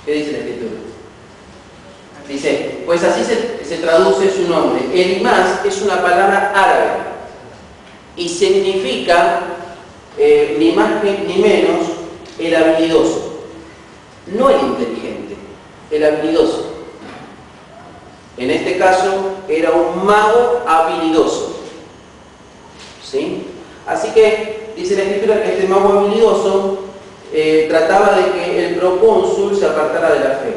¿Qué dice la Escritura? Dice, pues así se traduce su nombre. Elimás es una palabra árabe y significa ni más ni menos el habilidoso, no el inteligente, el habilidoso. En este caso era un mago habilidoso, ¿sí? Así que dice la Escritura que este mago habilidoso trataba de que el procónsul se apartara de la fe.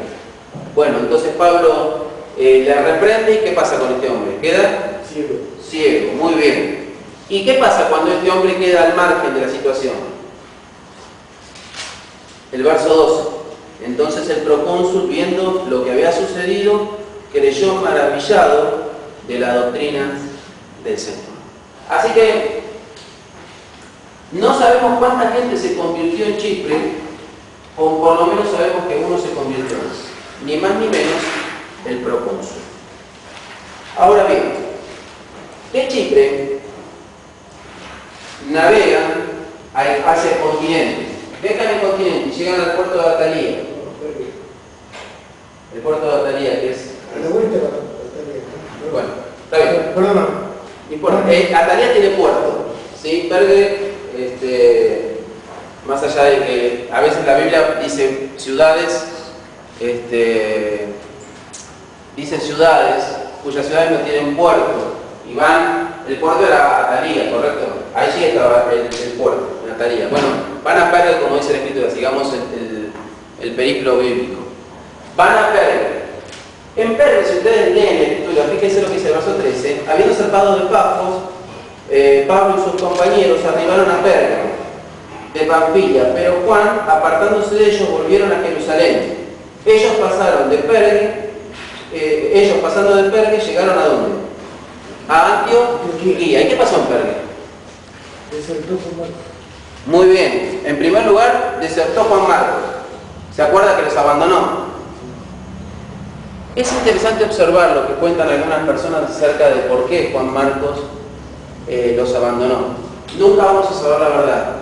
Bueno, entonces Pablo le reprende y ¿qué pasa con este hombre? ¿Queda? Ciego. Ciego, muy bien. ¿Y qué pasa cuando este hombre queda al margen de la situación? El verso 12. Entonces el procónsul, viendo lo que había sucedido, creyó maravillado de la doctrina del Señor. Así que no sabemos cuánta gente se convirtió en Chipre, o por lo menos sabemos que uno se convirtió, ni más ni menos el procónsul. Ahora bien, de Chipre navegan hacia el continente, dejan el continente y llegan al puerto de Atalía. El puerto de Atalía, que es... A la vuelta de Atalía. Bueno, está bien. Perdón. No importa. Atalía tiene puerto, ¿sí? Pergue, más allá de que a veces la Biblia dice ciudades, dice ciudades cuyas ciudades no tienen puerto. Y el puerto era Atalía, ¿correcto? Allí estaba el puerto, en Atalía. Bueno, van a Pergue, como dice la Escritura, sigamos el periplo bíblico. Van a Pergue. En Pergue, si ustedes leen la Escritura, fíjense lo que dice el verso 13. Habiendo zarpado de Pafos, Pablo y sus compañeros arribaron a Perge, de Pampilla, pero Juan, apartándose de ellos, volvieron a Jerusalén. Ellos pasando de Pergue, llegaron ¿a dónde? A Antioquía. ¿Y qué pasó en Pergue? Desertó Juan Marcos. Muy bien. En primer lugar, desertó Juan Marcos. ¿Se acuerda que los abandonó? Es interesante observar lo que cuentan algunas personas acerca de por qué Juan Marcos los abandonó. Nunca vamos a saber la verdad,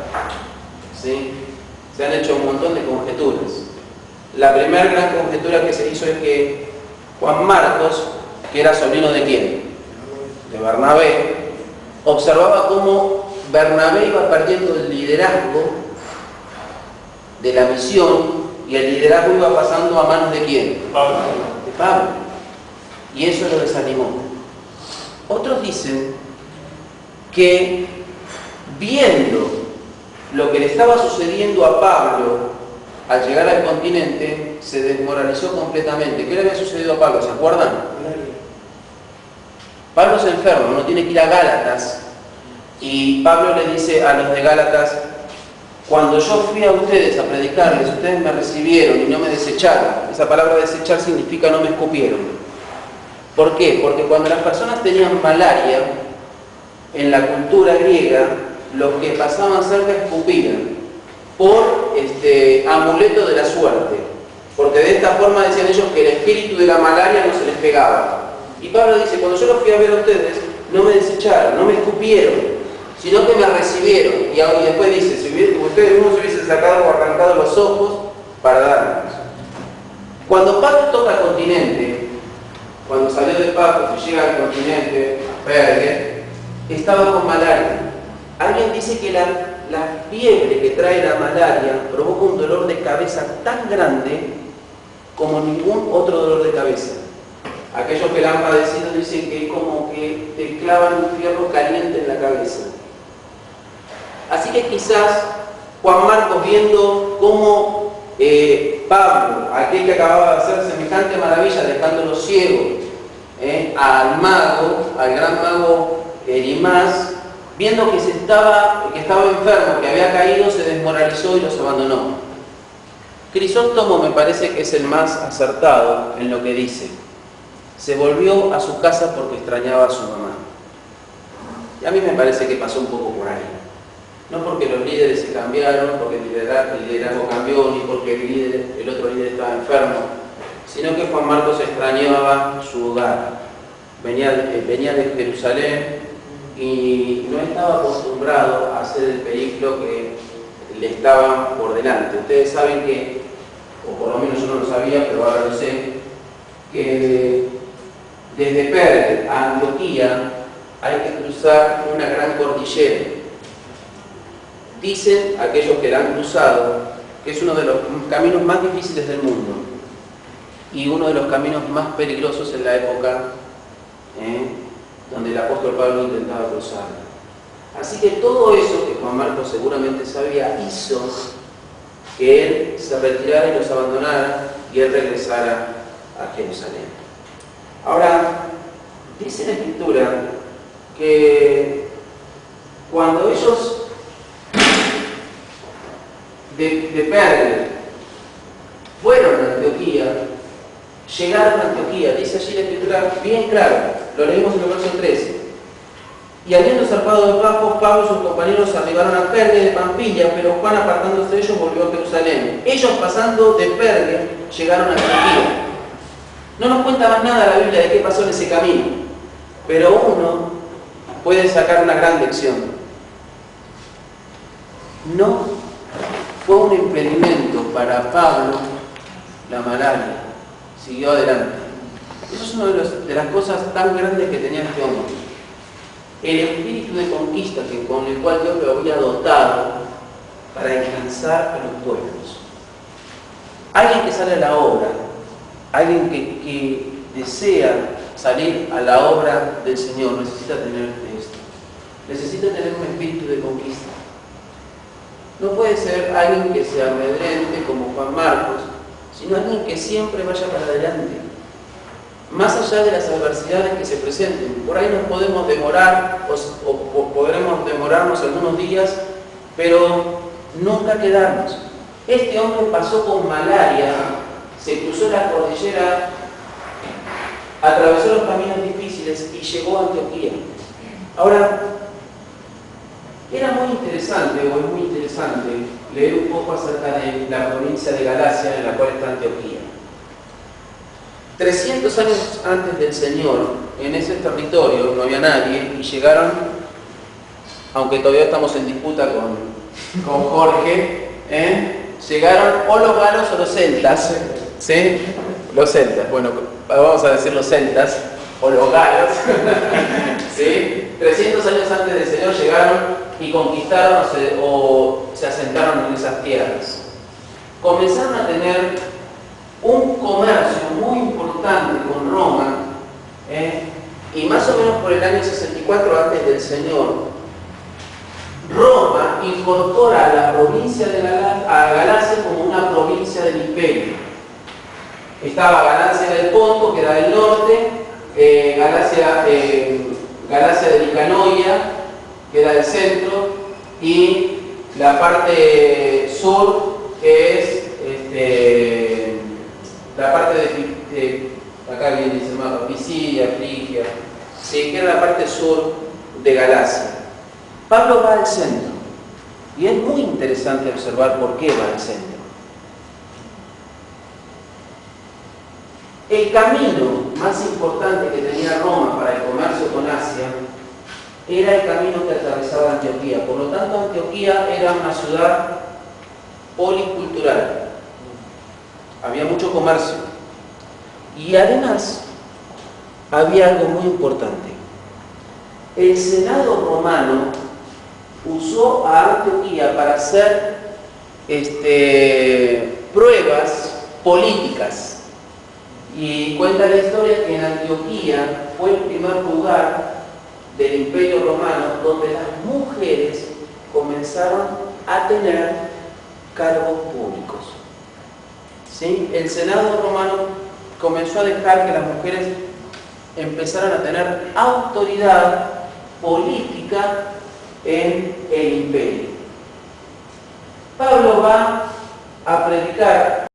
¿sí? Se han hecho un montón de conjeturas. La primera gran conjetura que se hizo es que Juan Marcos, que era sobrino ¿de quién? De Bernabé, observaba cómo Bernabé iba perdiendo el liderazgo de la misión y el liderazgo iba pasando a manos ¿de quién? Pablo. De Pablo. Y eso lo desanimó. Otros dicen que viendo lo que le estaba sucediendo a Pablo al llegar al continente, se desmoralizó completamente. ¿Qué le había sucedido a Pablo? ¿Se acuerdan? Pablo se enferma, no tiene que ir a Gálatas, y Pablo le dice a los de Gálatas: cuando yo fui a ustedes a predicarles, ustedes me recibieron y no me desecharon. Esa palabra desechar significa no me escupieron. ¿Por qué? Porque cuando las personas tenían malaria, en la cultura griega, los que pasaban cerca escupían por amuleto de la suerte, porque de esta forma decían ellos que el espíritu de la malaria no se les pegaba. Y Pablo dice: cuando yo los fui a ver a ustedes, no me desecharon, no me escupieron, sino que me recibieron. Y después dice: si ustedes uno se hubiesen sacado o arrancado los ojos para darnos. Cuando Pablo toca el continente, cuando salió de Pafos y llega al continente, a Pergue, estaba con malaria. Alguien dice que la fiebre que trae la malaria provoca un dolor de cabeza tan grande como ningún otro dolor de cabeza. Aquellos que la han padecido dicen que es como que te clavan un fierro caliente en la cabeza. Así que quizás Juan Marcos, viendo cómo Pablo, aquel que acababa de hacer semejante maravilla dejándolo ciego, al mago, al gran mago Elimás, viendo que estaba enfermo, que había caído, se desmoralizó y los abandonó. Crisóstomo me parece que es el más acertado en lo que dice. Se volvió a su casa porque extrañaba a su mamá. Y a mí me parece que pasó un poco por ahí. No porque los líderes se cambiaron, porque el liderazgo cambió, ni porque el otro líder estaba enfermo, sino que Juan Marcos extrañaba su hogar. Venía de Jerusalén y no estaba acostumbrado a hacer el periplo que le estaba por delante. Ustedes saben que o por lo menos yo no lo sabía, pero ahora lo sé, que desde Perge a Antioquía hay que cruzar una gran cordillera. Dicen aquellos que la han cruzado que es uno de los caminos más difíciles del mundo y uno de los caminos más peligrosos en la época donde el apóstol Pablo intentaba cruzarla. Así que todo eso que Juan Marcos seguramente sabía hizo que él se retirara y los abandonara y él regresara a Jerusalén. Ahora, dice la Escritura que cuando ellos de Perge fueron a Antioquía, llegaron a Antioquía, dice allí la Escritura bien claro, lo leímos en el verso 13. Y habiendo zarpado de Pafos, Pablo y sus compañeros arribaron a Perge de Pampilla, pero Juan, apartándose de ellos, volvió a Jerusalén. Ellos, pasando de Perge, llegaron a Antioquía. No nos cuenta más nada la Biblia de qué pasó en ese camino, pero uno puede sacar una gran lección. No fue un impedimento para Pablo la malaria, siguió adelante. Eso es una de las cosas tan grandes que tenía este hombre. El espíritu de conquista con el cual Dios lo había dotado para alcanzar a los pueblos. Alguien que sale a la obra, alguien que desea salir a la obra del Señor, necesita tener esto. Necesita tener un espíritu de conquista. No puede ser alguien que se amedrente como Juan Marcos, sino alguien que siempre vaya para adelante. Más allá de las adversidades que se presenten. Por ahí nos podemos demorar o podremos demorarnos algunos días, pero nunca quedarnos. Este hombre pasó con malaria, se cruzó la cordillera, atravesó los caminos difíciles y llegó a Antioquía. Ahora, era muy interesante, o es muy interesante, leer un poco acerca de la provincia de Galacia en la cual está Antioquía. 300 años antes del Señor, en ese territorio no había nadie y llegaron, aunque todavía estamos en disputa con Jorge, llegaron o los galos o los celtas, ¿sí? Los celtas, bueno, vamos a decir los celtas o los galos, ¿sí? 300 años antes del Señor llegaron y conquistaron o se asentaron en esas tierras. Comenzaron a tener un comercio muy importante con Roma, y más o menos por el año 64 antes del Señor, Roma incorpora a la provincia de Galacia como una provincia del imperio. Estaba Galacia del Ponto, que era del norte, Galacia de Licanoia, que era del centro, y la parte sur, que es la parte de acá bien dice el mapa, Pisidia, Frigia, sí, que era la parte sur de Galacia. Pablo va al centro, y es muy interesante observar por qué va al centro. El camino más importante que tenía Roma para el comercio con Asia era el camino que atravesaba Antioquía. Por lo tanto, Antioquía era una ciudad policultural. Había mucho comercio. Y además, había algo muy importante. El Senado romano usó a Antioquía para hacer pruebas políticas. Y cuenta la historia que en Antioquía fue el primer lugar del Imperio Romano donde las mujeres comenzaron a tener cargos públicos. ¿Sí? El Senado romano comenzó a dejar que las mujeres empezaran a tener autoridad política en el imperio. Pablo va a predicar